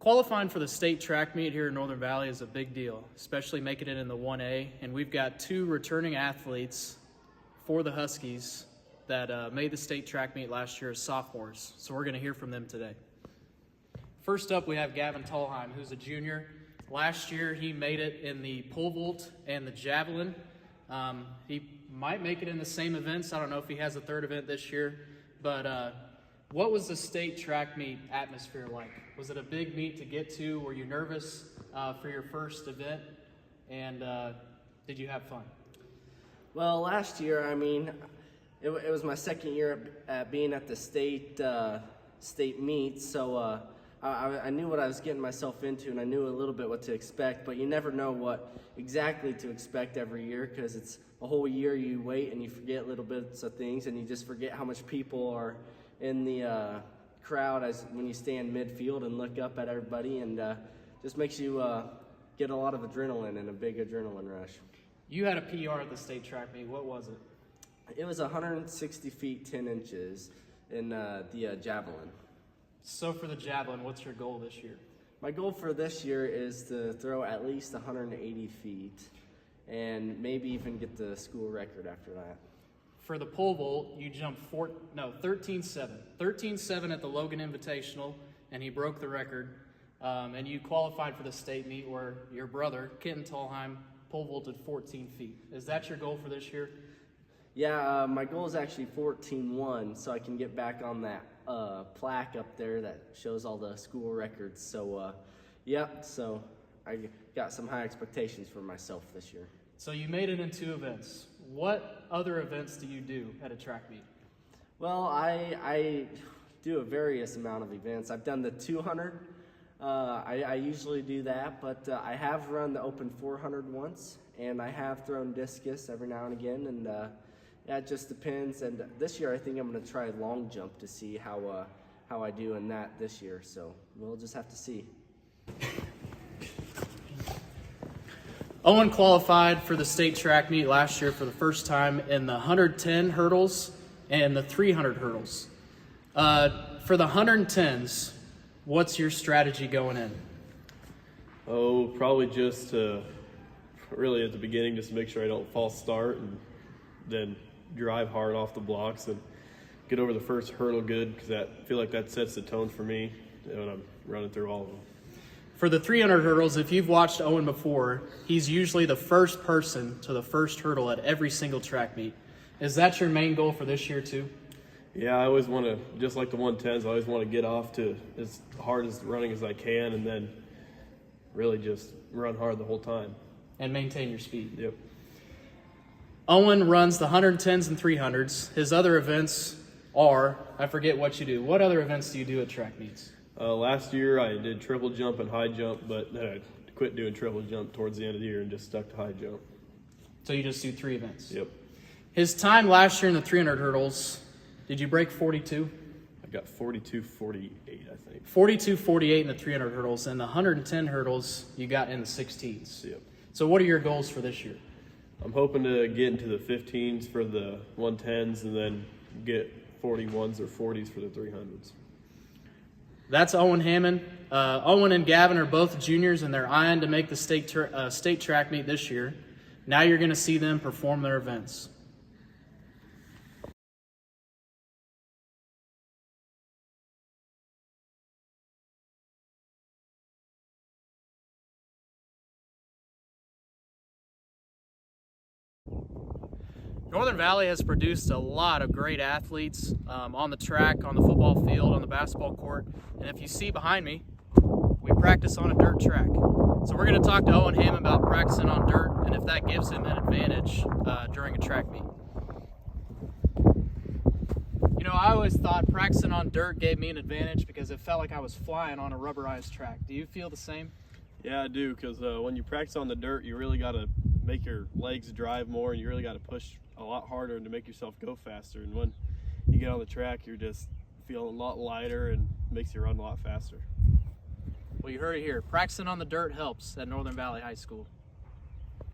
Qualifying for the state track meet here in Northern Valley is a big deal, especially making it in the 1A. And we've got two returning athletes for the Huskies that made the state track meet last year as sophomores. So we're going to hear from them today. First up, we have Gavin, who's a junior. Last year, he made it in the pole vault and the javelin. He might make it in the same events. I don't know if he has a third event this year, but what was the state track meet atmosphere like? Was it a big meet to get to? Were you nervous for your first event? And did you have fun? Well, last year, it was my second year at being at the state meet, so I knew what I was getting myself into, and I knew a little bit what to expect, but you never know what exactly to expect every year, because it's a whole year you wait and you forget little bits of things, and you just forget how much people are in the crowd when you stand midfield and look up at everybody, and just makes you get a lot of adrenaline and a big adrenaline rush. You had a PR at the state track meet. What was it? It was 160 feet 10 inches in the javelin. So for the javelin, what's your goal this year? My goal for this year is to throw at least 180 feet and maybe even get the school record after that. For the pole vault, you jumped 13.7. 13.7 at the Logan Invitational, and he broke the record. And you qualified for the state meet where your brother, Kenton Tallheim, pole vaulted 14 feet. Is that your goal for this year? Yeah, my goal is actually 14.1, so I can get back on that plaque up there that shows all the school records. So, so I got some high expectations for myself this year. So you made it in 2 events. What other events do you do at a track meet? Well, I do a various amount of events. I've done the 200. I usually do that, but I have run the open 400 once, and I have thrown discus every now and again, and it just depends. And this year I think I'm going to try long jump to see how I do in that this year, so we'll just have to see. Owen qualified for the state track meet last year for the first time in the 110 hurdles and the 300 hurdles. For the 110s, what's your strategy going in? Oh, probably just really at the beginning, just to make sure I don't false start, and then drive hard off the blocks and get over the first hurdle good, because I feel like that sets the tone for me when I'm running through all of them. For the 300 hurdles, if you've watched Owen before, he's usually the first person to the first hurdle at every single track meet. Is that your main goal for this year too? Yeah, I always want to, just like the 110s, I always want to get off to as hard as running as I can, and then really just run hard the whole time. And maintain your speed. Yep. Owen runs the 110s and 300s. His other events are, I forget what you do. What other events do you do at track meets? Last year I did triple jump and high jump, but then I quit doing triple jump towards the end of the year and just stuck to high jump. So you just do 3 events? Yep. His time last year in the 300 hurdles, did you break 42? I got 42.48, I think. 42.48 in the 300 hurdles, and the 110 hurdles you got in the 16s. Yep. So what are your goals for this year? I'm hoping to get into the 15s for the 110s and then get 41s or 40s for the 300s. That's Owen Hammond. Owen and Gavin are both juniors, and they're eyeing to make the state track meet this year. Now you're going to see them perform their events. Northern Valley has produced a lot of great athletes on the track, on the football field, on the basketball court. And if you see behind me, we practice on a dirt track. So we're going to talk to Owen Hammond about practicing on dirt and if that gives him an advantage during a track meet. You know, I always thought practicing on dirt gave me an advantage because it felt like I was flying on a rubberized track. Do you feel the same? Yeah, I do, because when you practice on the dirt, you really got to make your legs drive more, and you really got to push a lot harder to make yourself go faster. And when you get on the track, you're just feeling a lot lighter and makes you run a lot faster. Well, you heard it here. Practicing on the dirt helps at Northern Valley High School.